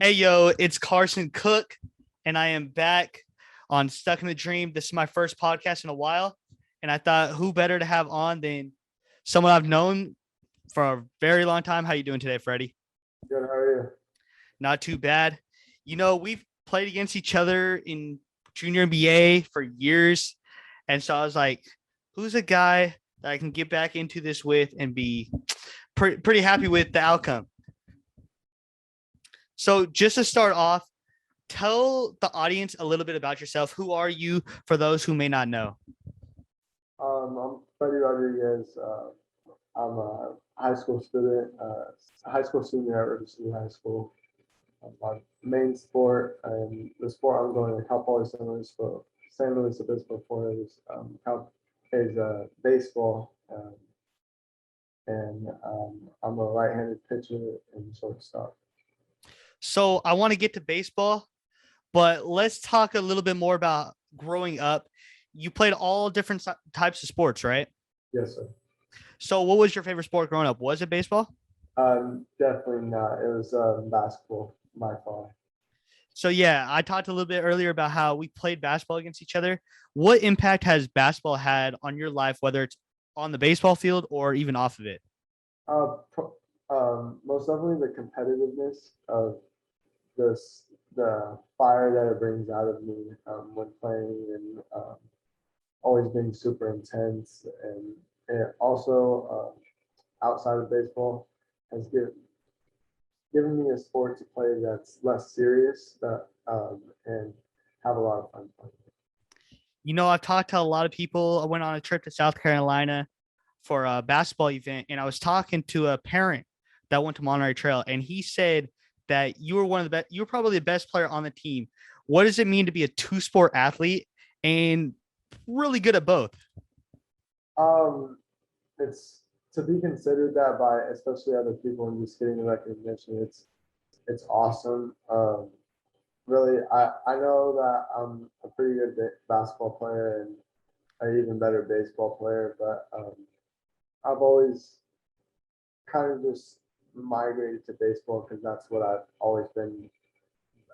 Hey yo, it's Carson Cook, and I am back on Stuck in the Dream. This is my first podcast in a while, and I thought who better to have on than someone I've known for a very long time. How you doing today, Freddy? Good, how are Not too bad. We've played against each other in junior NBA for years, and so I was like, who's a guy that I can get back into this with and be pretty happy with the outcome? So just to start off, tell the audience a little bit about yourself. Who are you for those who may not know? I'm Freddy Rodriguez. I'm a high school student, high school senior at River City High School. My main sport and the sport I'm going to Cal Poly San Luis Obispo for is baseball. And I'm a right-handed pitcher and shortstop. So I want to get to baseball, but let's talk a little bit more about growing up. You played all different types of sports, right? Yes, sir. So what was your favorite sport growing up? Was it baseball? Definitely not. It was basketball, my fault. So yeah, I talked a little bit earlier about how we played basketball against each other. What impact has basketball had on your life, whether it's on the baseball field or even off of it? Uh, Most definitely the competitiveness of this, the fire that it brings out of me when playing and always being super intense. And it also, outside of baseball, has given me a sport to play that's less serious and have a lot of fun playing. I've talked to a lot of people. I went on a trip to South Carolina for a basketball event, and I was talking to a parent that went to Monterey Trail, and he said that you were one of the best. You were probably the best player on the team. What does it mean to be a two-sport athlete and really good at both? Um, it's to be considered that by especially other people and just getting the recognition. It's awesome. Really, I know that I'm a pretty good basketball player and an even better baseball player, but I've always kind of just migrated to baseball because that's what I've always been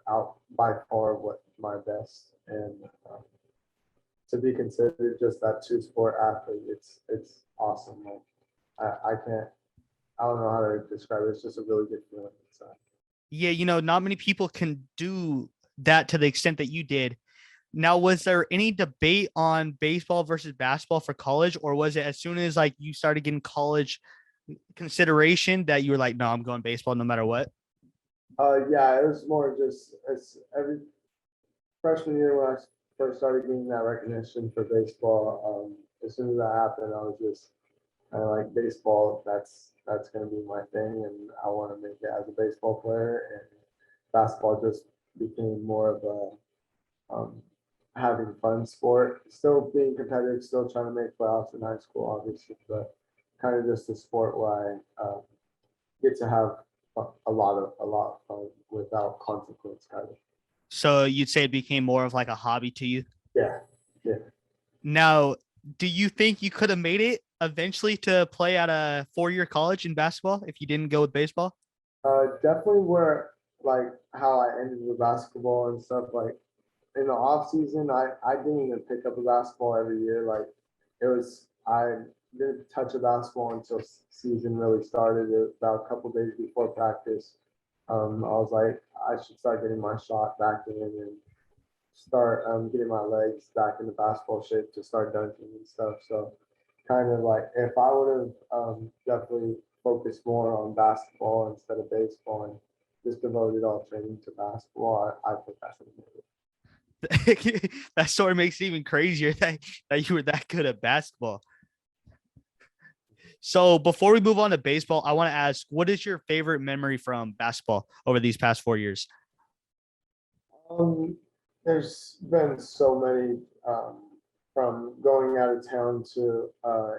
out by far what my best. And to be considered just that two sport athlete, it's awesome. Like I don't know how to describe it. It's just a really good feeling inside. Yeah, not many people can do that to the extent that you did. Now, was there any debate on baseball versus basketball for college, or was it as soon as like you started getting college consideration that you were like, no, I'm going baseball no matter what? Yeah, it was more just it's every freshman year when I first started getting that recognition for baseball. As soon as that happened, I was just kind of like baseball. That's going to be my thing, and I want to make it as a baseball player. And basketball just became more of a having fun sport. Still being competitive, still trying to make playoffs in high school, obviously, but kind of just a sport where I get to have a lot of fun without consequence, kind of. So you'd say it became more of like a hobby to you. Yeah, yeah. Now, do you think you could have made it eventually to play at a 4-year college in basketball if you didn't go with baseball? Definitely where like how I ended with basketball and stuff. Like in the off season, I didn't even pick up a basketball every year. Like it was I didn't touch a basketball until season really started. About a couple days before practice. I was like, I should start getting my shot back in and start getting my legs back into basketball shape to start dunking and stuff. So kind of like if I would have definitely focused more on basketball instead of baseball and just devoted all training to basketball, I think that's what made it. That story makes it even crazier that you were that good at basketball. So before we move on to baseball, I want to ask, what is your favorite memory from basketball over these past 4 years? Um, there's been so many from going out of town to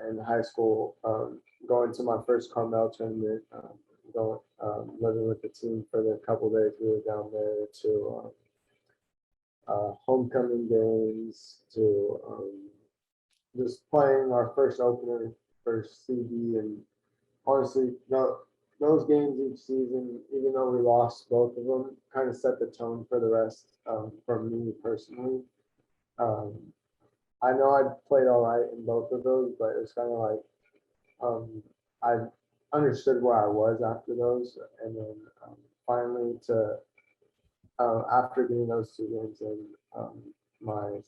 in high school, going to my first Carmel tournament, going living with the team for the couple days we were down there to homecoming games to just playing our first opener, first CD, and honestly, no, those games each season, even though we lost both of them, kind of set the tone for the rest. For me personally, um, I know I played all right in both of those, but it was kind of like I understood where I was after those, and then finally to after getting those two games in my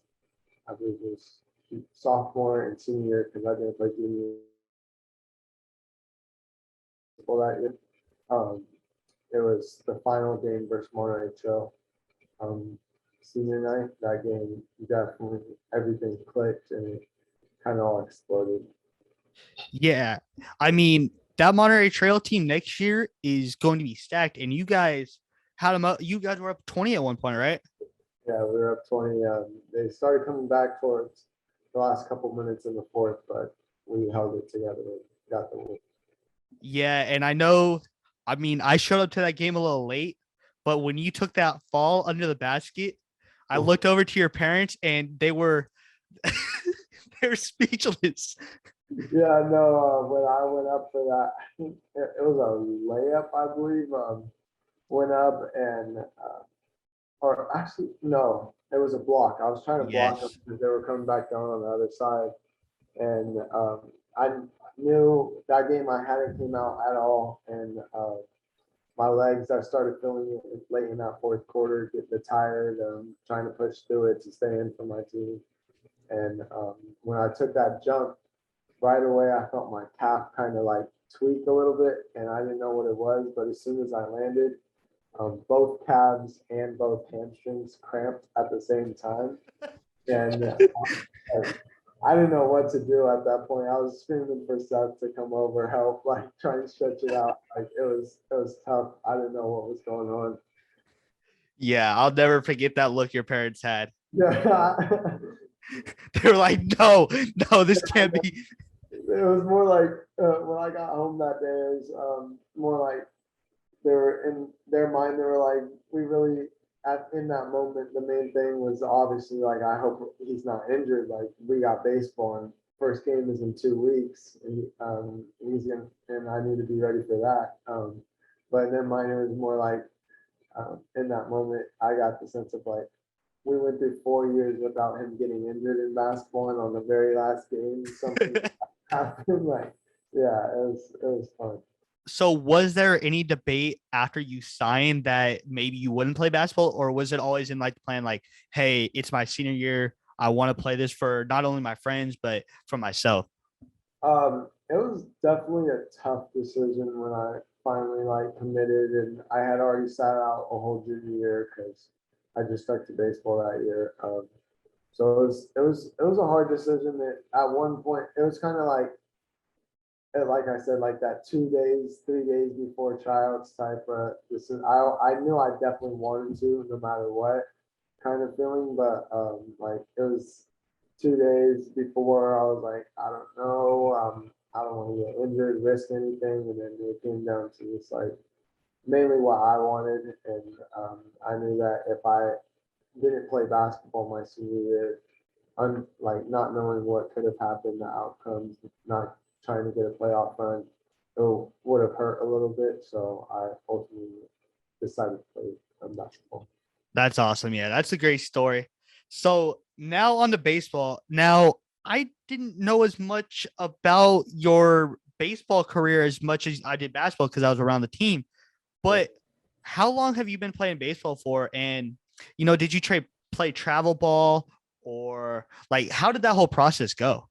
I believe it was sophomore and senior year because I didn't play junior for that year. Um, it was the final game versus Monterey Trail. Um, Senior night, that game definitely everything clicked and it kind of all exploded. Yeah. I mean, that Monterey Trail team next year is going to be stacked, and you guys had them up. You guys were up 20 at one point, right? Yeah, we were up 20. They started coming back towards the last couple minutes in the fourth, but we held it together and got the win. Yeah. And I know, I mean, I showed up to that game a little late, but when you took that fall under the basket, I looked over to your parents and they were they were speechless. Yeah, no, when I went up for that, I think it was a layup, I believe. Went up and or actually no, it was a block. I was trying to block them Yes. because they were coming back down on the other side, and I knew that game I hadn't came out at all, and my legs I started feeling it late in that fourth quarter, getting tired, trying to push through it to stay in for my team, and when I took that jump right away, I felt my calf kind of like tweak a little bit, and I didn't know what it was, but as soon as I landed both calves and both hamstrings cramped at the same time. And I didn't know what to do at that point. I was screaming for Seth to come over, help, like try and stretch it out. Like it was tough. I didn't know what was going on. Yeah, I'll never forget that look your parents had. Yeah, They were like, no, no, this can't be. it was more like when I got home that day, it was more like they were in their mind, they were like, we really in that moment, the main thing was obviously like, I hope he's not injured. Like we got baseball and first game is in 2 weeks and he's gonna and I need to be ready for that. But in their mind, it was more like in that moment, I got the sense of like we went through 4 years without him getting injured in basketball, and on the very last game, something happened. Like, yeah, it was fun. So was there any debate after you signed that maybe you wouldn't play basketball, or was it always in like the plan, like, hey, it's my senior year. I want to play this for not only my friends, but for myself? It was definitely a tough decision when I finally like committed, and I had already sat out a whole junior year because I just stuck to baseball that year. So it was a hard decision. That at one point it was kind of like I said, like that 2 days, 3 days before tryouts type of this is I knew I definitely wanted to no matter what kind of feeling, but like it was 2 days before I was like, I don't know, I don't want to get injured, risk anything, and then it came down to just like mainly what I wanted, and I knew that if I didn't play basketball my senior year, like not knowing what could have happened, the outcomes, not trying to get a playoff run, it would have hurt a little bit. So I ultimately decided to play basketball. That's awesome. Yeah, that's a great story. So now on the baseball. Now, I didn't know as much about your baseball career as much as I did basketball because I was around the team. Yeah. But how long have you been playing baseball for? And did you play travel ball, or like how did that whole process go?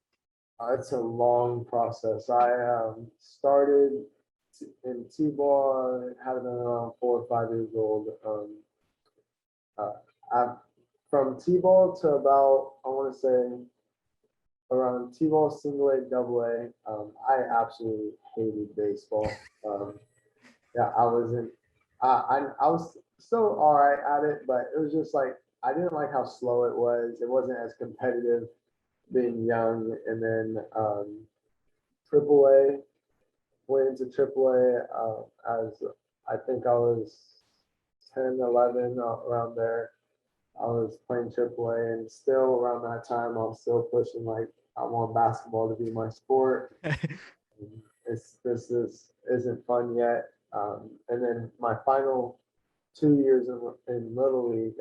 It's a long process. I started in T-ball, had been around 4 or 5 years old. Uh, I, from T-ball to about, I want to say, around T-ball, single A, double A. I absolutely hated baseball. Yeah, I wasn't. I was still all right at it, but it was just like I didn't like how slow it was. It wasn't as competitive being young, and then Triple A went into Triple A as I think I was 10, 11 around there. I was playing Triple A, and still around that time, I was still pushing like I want basketball to be my sport. This isn't fun yet. And then my final 2 years in Little League,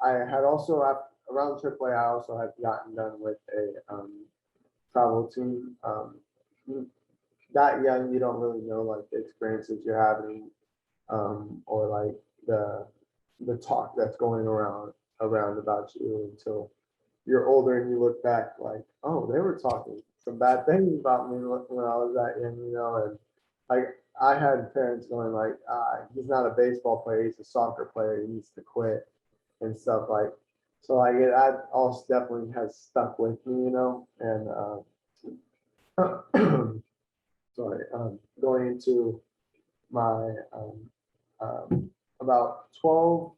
I had also around AAA. I also had gotten done with a travel team. That young, you don't really know like the experiences you're having, or like the talk that's going around about you until you're older and you look back like, oh, they were talking some bad things about me when I was that young, and like I had parents going like, he's not a baseball player, he's a soccer player, he needs to quit and stuff like. So like that also definitely has stuck with me, and sorry, going into my about 12,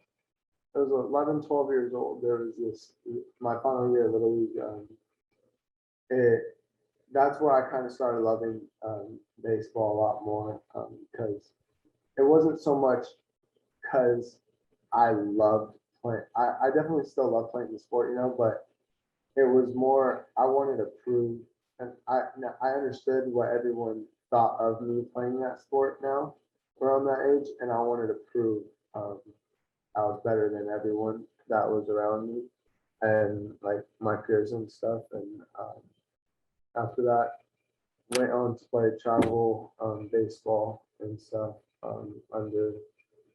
I was 11, 12 years old. There was this, my final year of Little League. It That's where I kind of started loving baseball a lot more, because it wasn't so much because I loved playing. I definitely still love playing the sport, but it was more I wanted to prove, and I understood what everyone thought of me playing that sport now around that age, and I wanted to prove um, I was better than everyone that was around me and like my peers and stuff. And after that, went on to play travel baseball and stuff under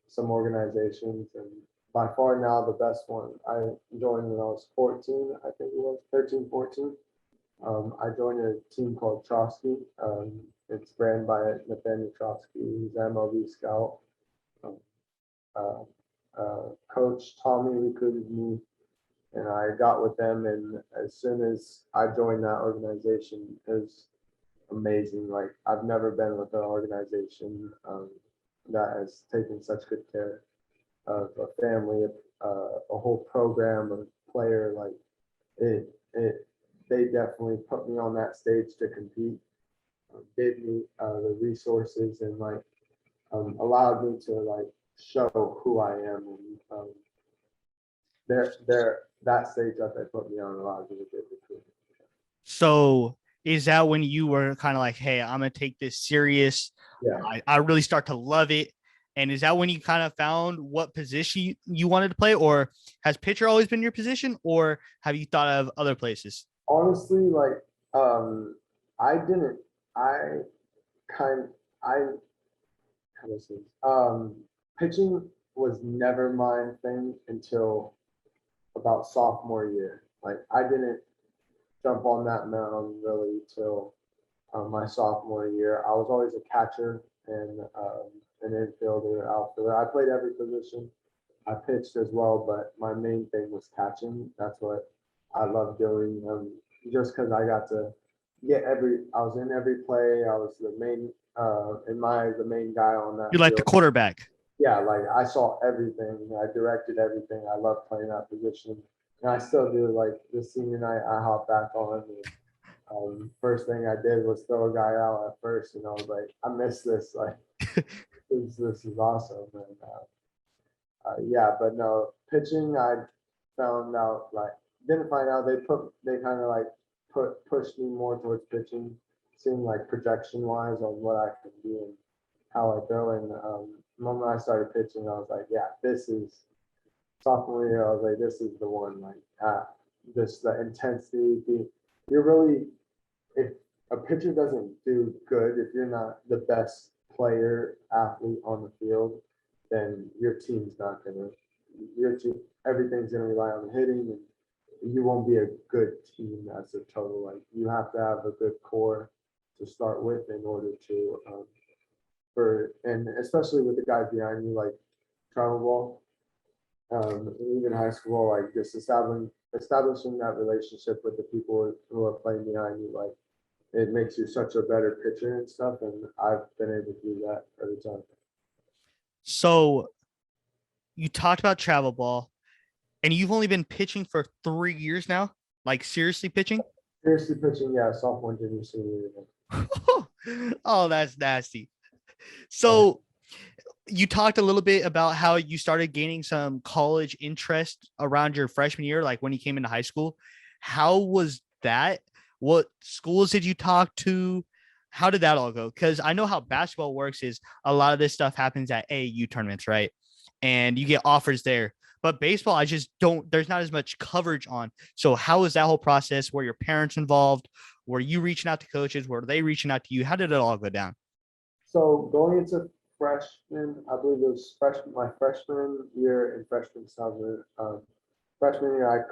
some organizations. And by far now the best one I joined when I was 14, I think it was 13, 14. I joined a team called Trotsky. It's ran by Nathaniel Trotsky. He's an MLB scout. Um, uh, Coach Tommy recruited me, and I got with them. And as soon as I joined that organization, it was amazing. Like I've never been with an organization that has taken such good care of a family, a whole program, a player. Like it, they definitely put me on that stage to compete, gave me the resources, and like allowed me to like show who I am. And that stage that they put me on allowed me to get recruited. So is that when you were kind of like, hey, I'm gonna take this serious? Yeah, I really start to love it. And is that when you kind of found what position you wanted to play, or has pitcher always been your position, or have you thought of other places? honestly, like I didn't. I kind. I how do I say this? Pitching was never my thing until about sophomore year. Like I didn't jump on that mound really till my sophomore year. I was always a catcher and an infielder, outfielder. I played every position. I pitched as well, but my main thing was catching. That's what I love doing. Just because I got to I was in every play. I was the main, in my eyes, the main guy on that You like the field. quarterback. Yeah, like I saw everything. I directed everything. I love playing that position, and I still do. Like this senior night, I hopped back on. And, first thing I did was throw a guy out at first, and I was like, I miss this. Like this is awesome. And yeah, but no pitching. I found out like didn't find out they kind of like pushed me more towards pitching, seeing like projection wise on what I can do and how I throw. And the moment I started pitching, I was like, yeah, this is sophomore year. I was like, this is the one. Like this the intensity. You're really if a pitcher doesn't do good, if you're not the best player athlete on the field, then your team's not gonna your team everything's gonna rely on hitting, and you won't be a good team as a total. Like you have to have a good core to start with in order to and especially with the guys behind you like travel ball, even high school, like just establishing that relationship with the people who are playing behind you, like it makes you such a better pitcher and stuff. And I've been able to do that every time. So you talked about travel ball, and you've only been pitching for 3 years now, like seriously pitching. Seriously pitching, yeah, sophomore, junior, senior year. Oh, that's nasty. Uh, So you talked a little bit about how you started gaining some college interest around your freshman year, like when you came into high school. How was that? What schools did you talk to? How did that all go? Because I know how basketball works is a lot of this stuff happens at AAU tournaments, right? And you get offers there. But baseball, I just don't, there's not as much coverage on. So how was that whole process? Were your parents involved? Were you reaching out to coaches? Were they reaching out to you? How did it all go down? So going into freshman, I believe it was my freshman year and freshman summer. Freshman year, I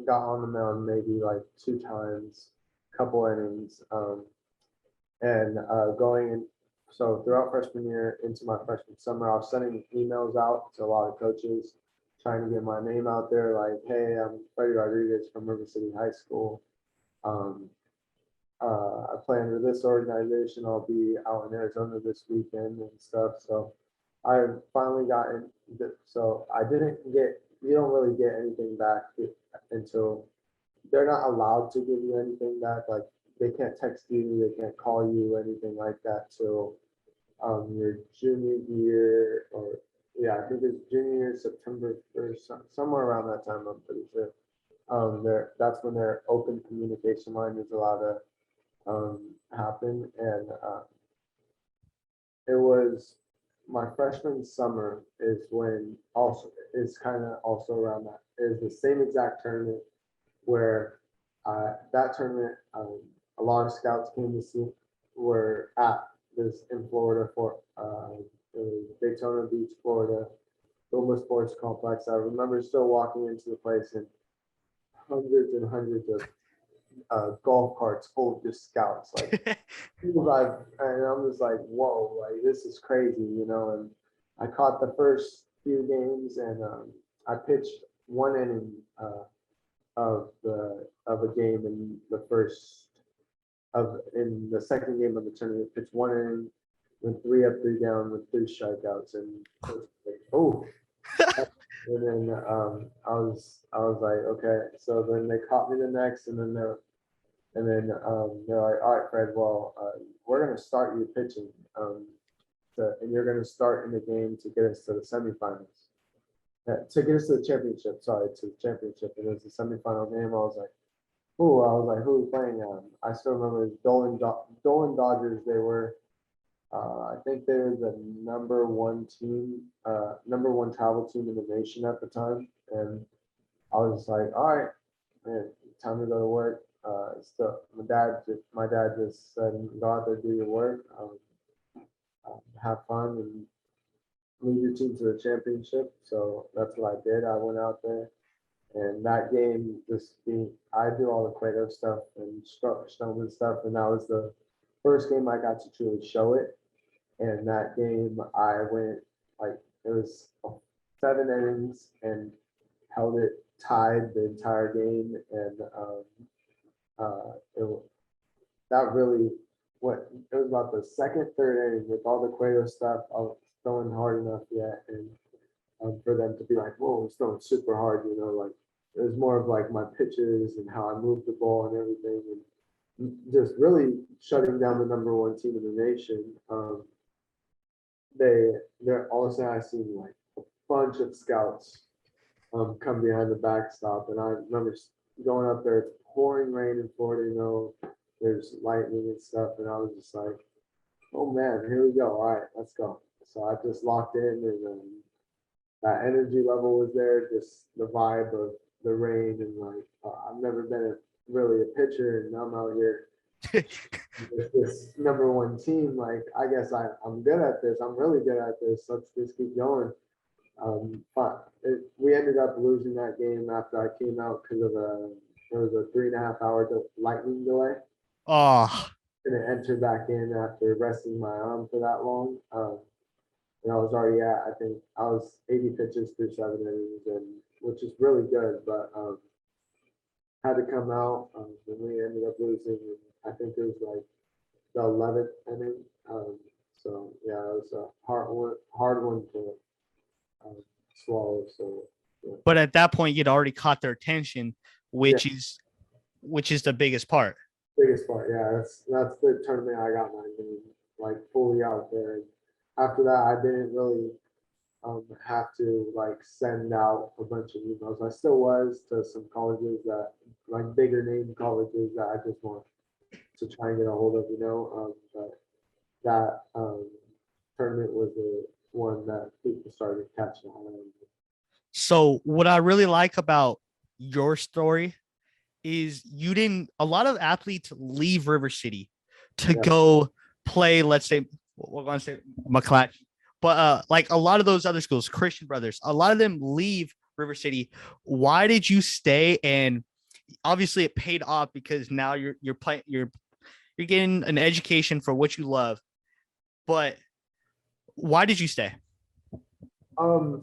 got on the mound maybe like 2 times, couple innings, and going in. So throughout freshman year into my freshman summer, I was sending emails out to a lot of coaches, trying to get my name out there. Like, hey, I'm Freddy Rodriguez from River City High School. Um, I play under this organization. I'll be out in Arizona this weekend and stuff. So I finally got in. So I didn't get, you don't really get anything back until they're not allowed to give you anything back. Like they can't text you, they can't call you, anything like that till your junior year or yeah, I think it's junior year, September 1st, somewhere around that time, I'm pretty sure. That's when their open communication line is allowed to happen. And it was my freshman summer is when also is kind of also around that is the same exact tournament where that tournament a lot of scouts came to see were at this in Florida for Daytona Beach, Florida, Wilma Sports Complex. I remember still walking into the place and hundreds and hundreds of golf carts full of just scouts, like and I'm just like, whoa, like this is crazy, And I caught the first few games, and I pitched 1 inning of a game in the first of in the second game of the tournament. Pitched 1 inning, went 3 up, 3 down with 3 strikeouts, and like, oh. And then I was like, okay. So then they caught me the next, and then they're like, all right, Fred, well, we're going to start you pitching. And you're going to start in the game to get us to the semifinals. To get us to the championship, sorry, to the championship. And it was the semifinal game. I was like, who are we playing? I still remember Dolan Dodgers. They were, I think they were the #1 team, #1 travel team in the nation at the time. And I was just like, all right, man, time to go to work. So my dad just said, go out there, do your work, have fun, and lead your team to the championship. So that's what I did. I went out there, and that game I do all the Cueto stuff and Stoneman stuff, and that was the first game I got to truly show it. And that game, I went like it was 7 innings and held it tied the entire game, and it that really what it was about the second, third inning with all the Cueto stuff. I was throwing hard enough yet, and for them to be like, "Whoa, we're throwing super hard," like it was more of like my pitches and how I moved the ball and everything, and just really shutting down the #1 team in the nation. They're all of a sudden I seen like a bunch of scouts come behind the backstop, and I remember going up there. It's pouring rain in Florida, there's lightning and stuff, and I was just like, oh man, here we go. All right, let's go. So I just locked in, and that energy level was there, just the vibe of the rain, and like I've never been really a pitcher, and I'm out here with this #1 team. Like I guess I'm good at this. I'm really good at this. Let's just keep going. But we ended up losing that game after I came out because of there was a 3.5 hour lightning delay. Oh, And it entered back in after resting my arm for that long. And I was already I think I was 80 pitches through 7 innings, and which is really good, but had to come out. And we ended up losing. And I think it was like the 11th inning. So yeah, it was a hard one to swallow. So yeah. but at that point, you'd already caught their attention, Yeah. which is the biggest part. Biggest part, yeah. That's the tournament I got my name like fully out there. And after that, I didn't really have to like send out a bunch of emails. I still was to some colleges that like bigger name colleges that I just want to try and get a hold of, but that tournament was the one that people started catching on. So what I really like about your story is you didn't a lot of athletes leave River City to Yeah. go play, let's say we're gonna say McClatchy. But like a lot of those other schools, Christian Brothers, a lot of them leave River City. Why did you stay? And obviously it paid off because now you're playing you're getting an education for what you love. But why did you stay?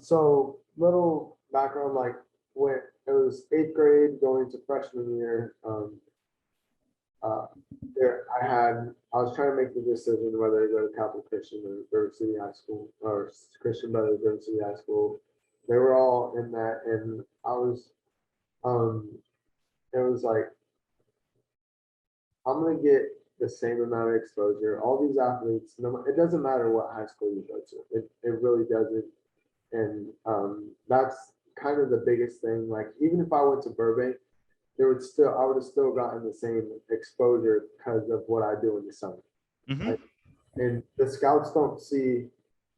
So little background, like when it was eighth grade going to freshman year, uh, I was trying to make the decision whether to go to Capital Christian or River City High School or Christian Brothers River City High School. They were all in that, and um, it was like I'm gonna get the same amount of exposure. All these athletes, no, it doesn't matter what high school you go to. It really doesn't, and that's kind of the biggest thing. Like even if I went to Burbank, I would have still gotten the same exposure because of what I do in the summer. Mm-hmm. Like, and the scouts don't see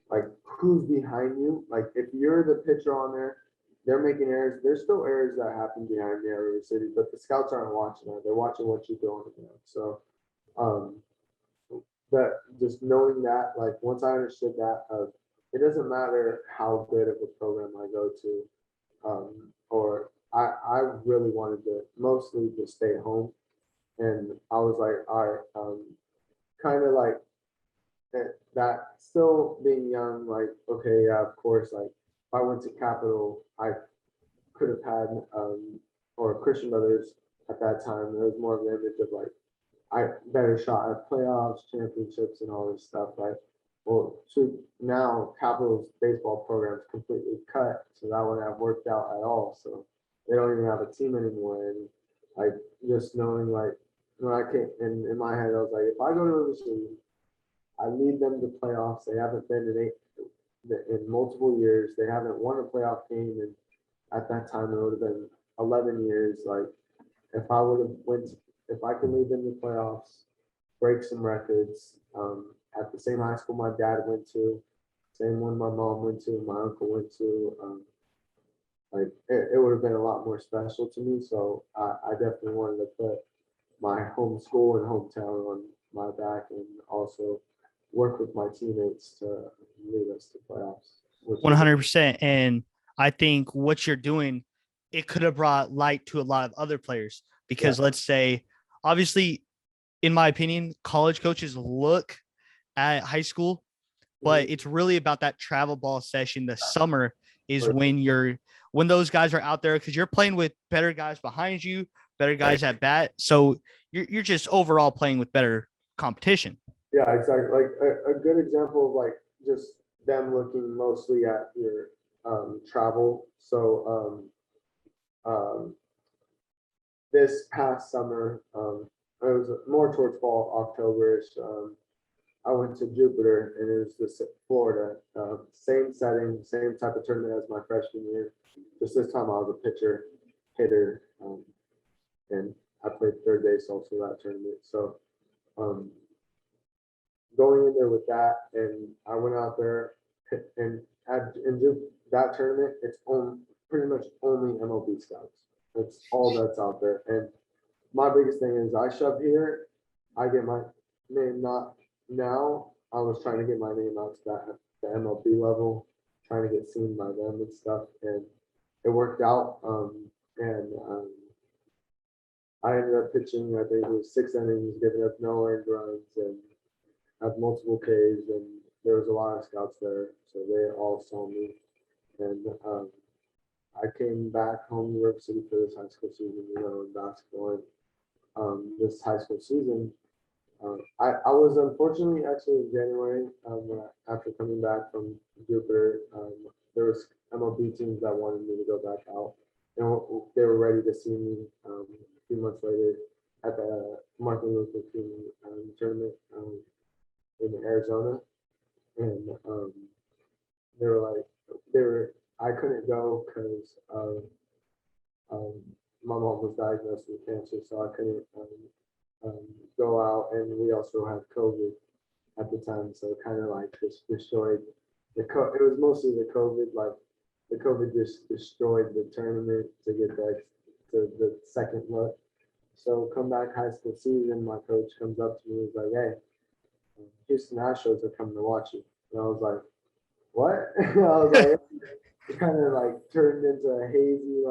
like who's behind you. Like if you're the pitcher on there, they're making errors. There's still errors that happen behind the River City, but the scouts aren't watching that. They're watching what you're doing. So um, that just knowing that, like once I understood that, it doesn't matter how good of a program I go to, or I really wanted to mostly just stay at home, and I was like, all right, kind of like that. Still being young, like okay, yeah, of course, like if I went to Capital, I could have had or Christian Brothers at that time. There was more of an image of like I better shot at playoffs, championships, and all this stuff. Right. Well, so now Capital's baseball program is completely cut, so that wouldn't have worked out at all. So they don't even have a team anymore, and like just knowing like when I came in my head, I was like, if I go to River City, I lead them to playoffs. They haven't been in multiple years. They haven't won a playoff game, and at that time it would have been 11 years. Like if I would have went, if I could lead them to playoffs, break some records at the same high school my dad went to, same one my mom went to, my uncle went to. Like it would have been a lot more special to me. So I definitely wanted to put my home school and hometown on my back, and also work with my teammates to lead us to playoffs. 100%. And I think what you're doing, it could have brought light to a lot of other players because Yeah. let's say, obviously, in my opinion, college coaches look at high school, but Mhm. it's really about that travel ball session. The summer is For when those guys are out there because you're playing with better guys behind you, better guys at bat. So you're just overall playing with better competition. Yeah, exactly. Like a good example of like just them looking mostly at your travel. So this past summer, it was more towards fall, October-ish. I went to Jupiter, and it was this Florida, same setting, same type of tournament as my freshman year. Just this time I was a pitcher, hitter, and I played third base also that tournament. So um, going in there with that, and I went out there and that tournament, it's pretty much only MLB scouts. That's all that's out there. And my biggest thing is I shove here, I get my name not now. I was trying to get my name out to that the MLB level, trying to get seen by them and stuff, and it worked out. And I ended up pitching. I think it was 6 innings, giving up no earned runs, and had multiple Ks, and there was a lot of scouts there, so they all saw me. And I came back home to River City for this high school season, in basketball. And this high school season, I was unfortunately actually in January after coming back from Jupiter. There was MLB teams that wanted me to go back out, and they were ready to see me a few months later at the Martin Luther King tournament in Arizona, and they were like, I couldn't go because um, my mom was diagnosed with cancer, so I couldn't go out, and we also had COVID at the time, so it kind of like just destroyed it was mostly the COVID, like the COVID just destroyed the tournament to get the second look. So come back high school season, my coach comes up to me and is like, "Hey, Houston Astros are coming to watch you." And I was like, "What?" I was like, it kind of like turned into a hazy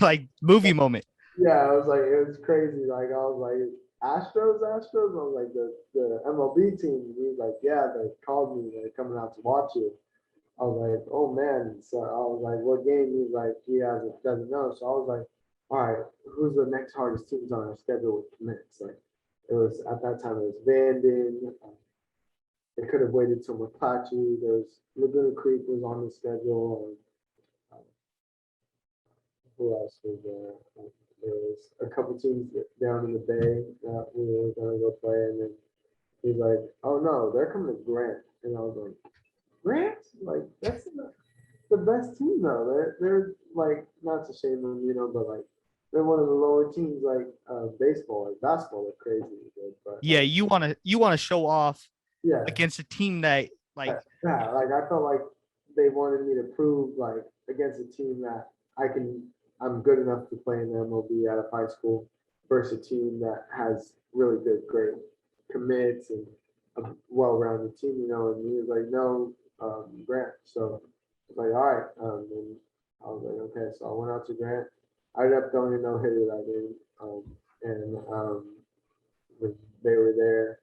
Like movie moment. yeah, I was like, it was crazy. Like I was like, Astros. I was like the MLB team. He was like, yeah, they called me. They're coming out to watch you. I was like, oh man. So I was like, what game? He's like, doesn't know. So I was like, all right, who's the next hardest teams on our schedule with commits? Like it was at that time it was Vanden. They could have waited till McClatchy. There's Laguna Creek was on the schedule. And, who else was there? There was a couple teams down in the Bay that we were gonna go play, and then he's like, "Oh no, they're coming to Grant," and I was like, "Grant? Like that's the best team though. They're like not to shame them, but like they're one of the lower teams like baseball, like basketball, they're crazy good, but Yeah, you wanna show off yeah, against a team that like yeah, like I felt like they wanted me to prove like against a team that I can I'm good enough to play in the MLB out of high school versus a team that has really good great commits and a well-rounded team, and he was like, no, Grant. So I was like, all right. And I was like, okay. So I went out to Grant. I ended up throwing a no-hitter that game. And when they were there.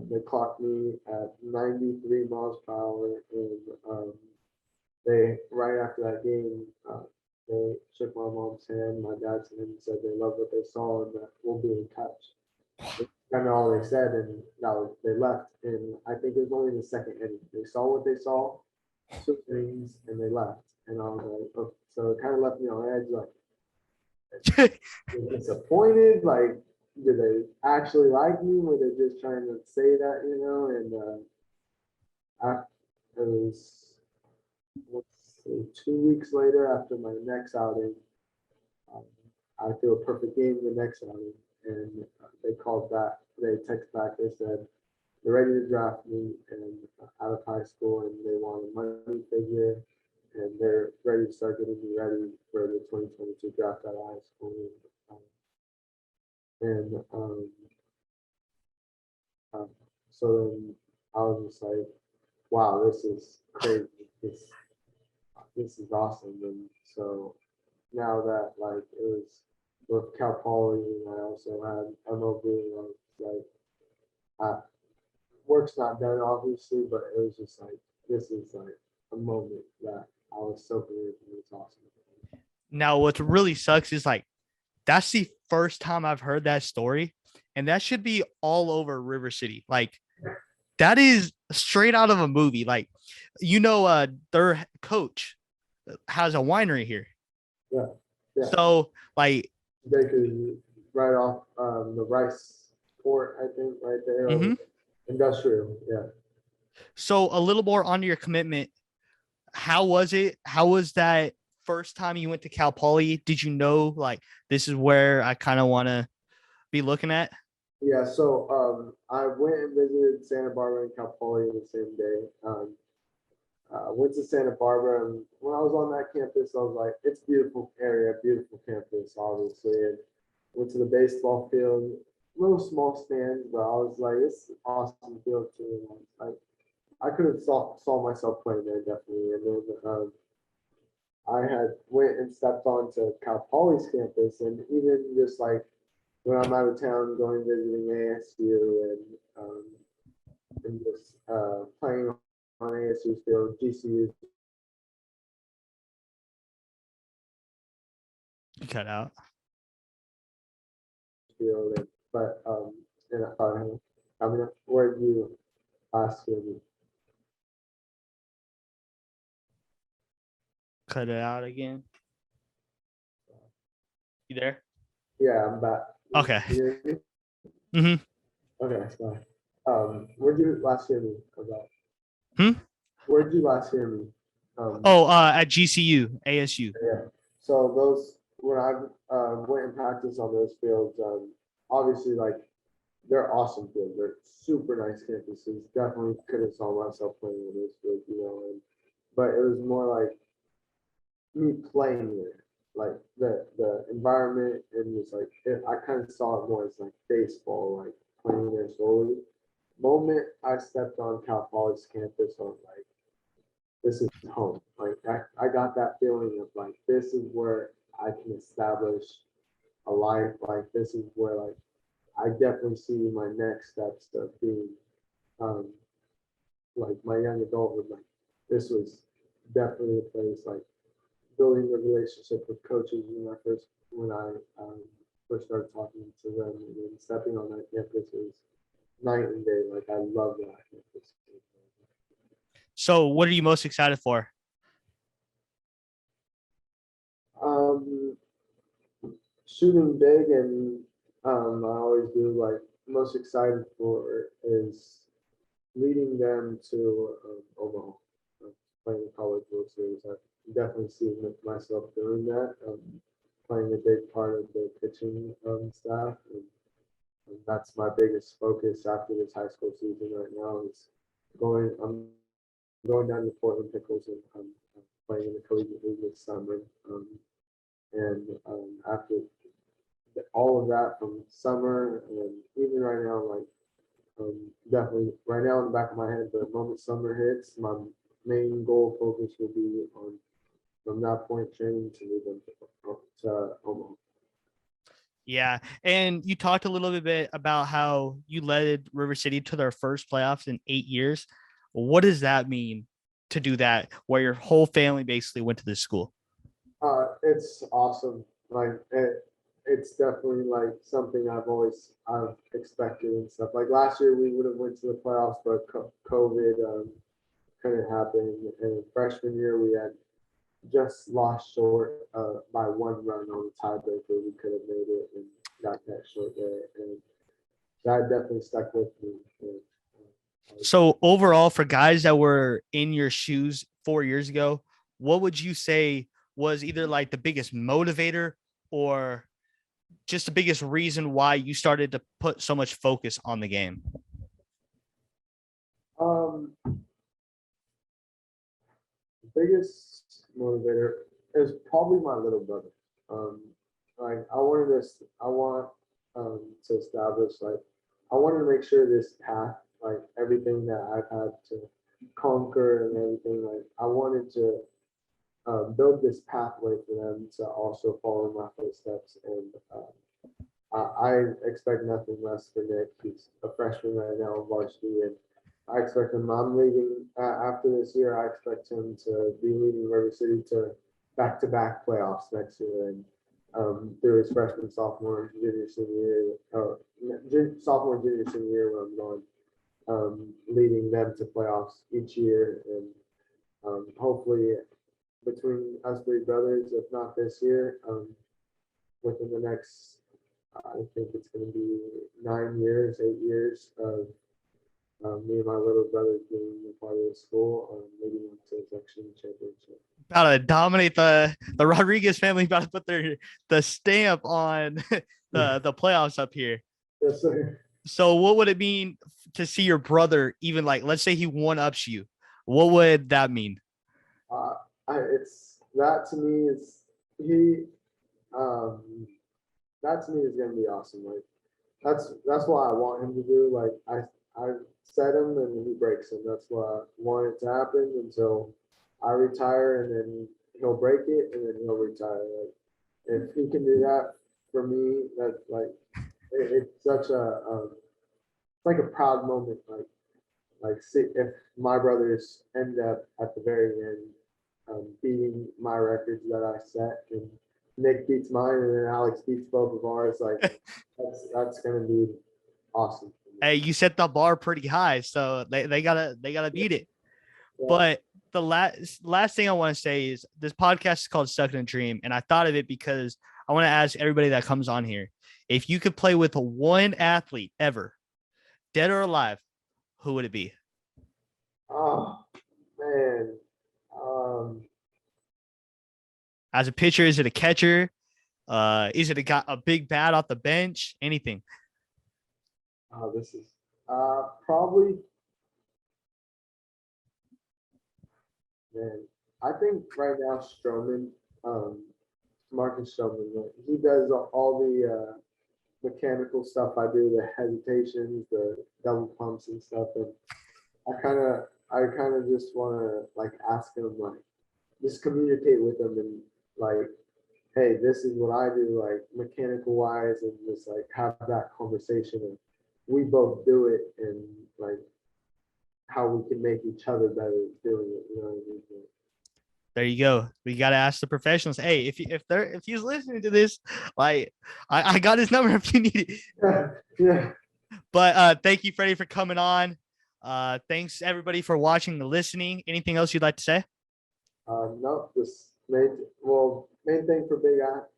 They clocked me at 93 miles per hour, and they right after that game, they shook my mom's hand, my dad's hand, and said they love what they saw and that we'll be in touch. That's kind of all they said, and now they left. And I think it was only the second inning. They saw what they saw, 2 innings, and they left. And I was like, oh. So it kind of left me on edge, like disappointed, like did they actually like me? Were they just trying to say that, And it was let's see, 2 weeks later after my next outing, um, I threw a perfect game the next outing, and they called back. They text back. They said they're ready to draft me and out of high school, and they want a money figure, and they're ready to start getting me ready for the 2022 draft out of high school. And uh, so then I was just like, wow, this is crazy. This is awesome. And so now that like it was with Cal Poly, and I also had MLB, and I was like, work's not done obviously, but it was just like this is like a moment that I was so grateful. It's awesome. now what really sucks is like that's the first time I've heard that story, and that should be all over River City. Like that is straight out of a movie. Like, their coach has a winery here. Yeah, yeah. So like, They could right off the Rice Port, I think, right there. mhm. Industrial, yeah. So a little more on your commitment. How was it? How was that first time you went to Cal Poly? Did you know like this is where I kind of want to be looking at? Yeah, so I went and visited Santa Barbara and Cal Poly the same day. Went to Santa Barbara, and when I was on that campus, I was like, it's a beautiful area, beautiful campus, obviously. And went to the baseball field, little small stands, but I was like, it's an awesome field too. And I could have saw myself playing there definitely. And then I had went and stepped onto Cal Poly's campus, and even just like when I'm out of town, going visiting ASU and just playing on ASU's field, GCU's You cut out. field, but and I mean, where did you last year? Cut it out again. You there? Yeah, I'm back. Okay. You hear me? Mm-hmm. Okay, so where'd you last hear me about? Hmm? Where'd you last hear me? Oh, at GCU, ASU. Yeah. So those when I went and practiced on those fields, obviously like they're awesome fields. They're super nice campuses. Definitely could have saw myself playing in this field, and but it was more like me playing there. Like the environment and just like I kind of saw it more as like baseball, like playing there solely. Moment I stepped on Cal Poly's campus, I'm like, this is home. Like I got that feeling of like this is where I can establish a life. Like this is where like I definitely see my next steps of being um like my young adulthood. Like this was definitely a place like building a relationship with coaches when I first started talking to them and then stepping on that campus was night and day. Like I love that campus. So what are you most excited for? Um, Shooting big and I always do like most excited for is leading them to Omaha, playing college World Series. I definitely see myself doing that, playing a big part of the pitching staff, and that's my biggest focus after this high school season right now. Is going. I'm going down to Portland Pickles and I'm playing in the collegiate league this summer. And after all of that from summer and even right now, like definitely right now in the back of my head, the moment summer hits, my main goal focus will be on from that point training to move them to Omaha. Yeah. And you talked a little bit about how you led River City to their first playoffs in 8 years. What does that mean to do that where your whole family basically went to this school? It's awesome. Like it's definitely like something I've expected and stuff. Like last year we would have went to the playoffs, but COVID couldn't happen. And freshman year we had just lost short by 1 run on the tiebreaker. We could have made it and got that short there, and that definitely stuck with me. And, So overall, for guys that were in your shoes 4 years ago, what would you say was either like the biggest motivator or just the biggest reason why you started to put so much focus on the game? um, biggest motivator is probably my little brother. Um, like I want to establish like I wanted to make sure this path, like everything that I've had to conquer and everything, like I wanted to build this pathway for them to also follow my footsteps. And I expect nothing less for Nick. He's a freshman right now in varsity, and I expect him. I'm leaving after this year. I expect him to be leading River City to back-to-back playoffs next year, and through his freshman, sophomore, junior, senior year, sophomore, junior, senior year, where I'm going, leading them to playoffs each year, and hopefully between us three brothers, if not this year, within the next, I think it's going to be 9 years, 8 years of me and my little brother being a part of the school, leading them to the section championship. About to dominate the Rodriguez family, about to put the stamp on the playoffs up here. Yes, sir. So what would it mean to see your brother even like let's say he one ups you? What would that mean? Uh, it's that to me is he. Um, that to me is going to be awesome. Like that's what I want him to do. Like I set him and he breaks him. That's what I want it to happen until I retire, and then he'll break it and then he'll retire. Like if he can do that for me, that's like it's such a it's like a proud moment. Like see if my brothers end up at the very end beating my records that I set, and Nick beats mine, and then Alex beats both of ours. Like that's gonna be awesome. Hey, you set the bar pretty high, so they gotta beat it. Yeah. But the last thing I want to say is this podcast is called Stuck in a Dream, and I thought of it because I want to ask everybody that comes on here if you could play with one athlete ever, dead or alive, who would it be? Oh man. Um, As a pitcher, is it a catcher? Is it a big bat off the bench? Anything? This is probably, man. I think right now Stroman, um, Marcus Stroman, like, he does all the mechanical stuff I do, the hesitations, the double pumps and stuff, and I kind of just want to like ask him, like, just communicate with him and like, hey, this is what I do, like mechanical wise, and just like have that conversation and we both do it and like how we can make each other better doing it. You know what I mean? There you go. We gotta ask the professionals. Hey, if he's listening to this, like I got his number if you need it. Yeah, yeah. But thank you, Freddie, for coming on. Thanks everybody for watching and listening. Anything else you'd like to say? No, just main thing for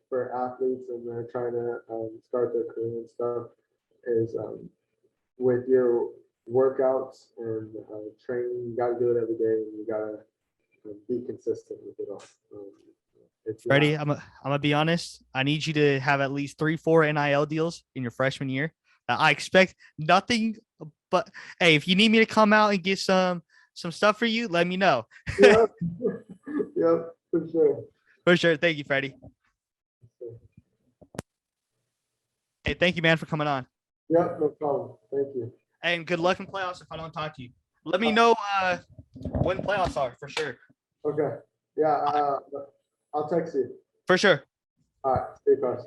for athletes and they're trying to start their career and stuff is with your workouts and training, you got to do it every day and you got to be consistent with it all. It's Freddie, I'm gonna be honest. I need you to have at least 3, 4 NIL deals in your freshman year. I expect nothing, but hey, if you need me to come out and get some stuff for you, let me know. yeah, yeah, for sure. For sure. Thank you, Freddie. Hey, thank you, man, for coming on. Yeah, no problem. Thank you. And good luck in playoffs if I don't talk to you. Let me know when playoffs are for sure. Okay. Yeah, I'll text you. For sure. All right. Stay close.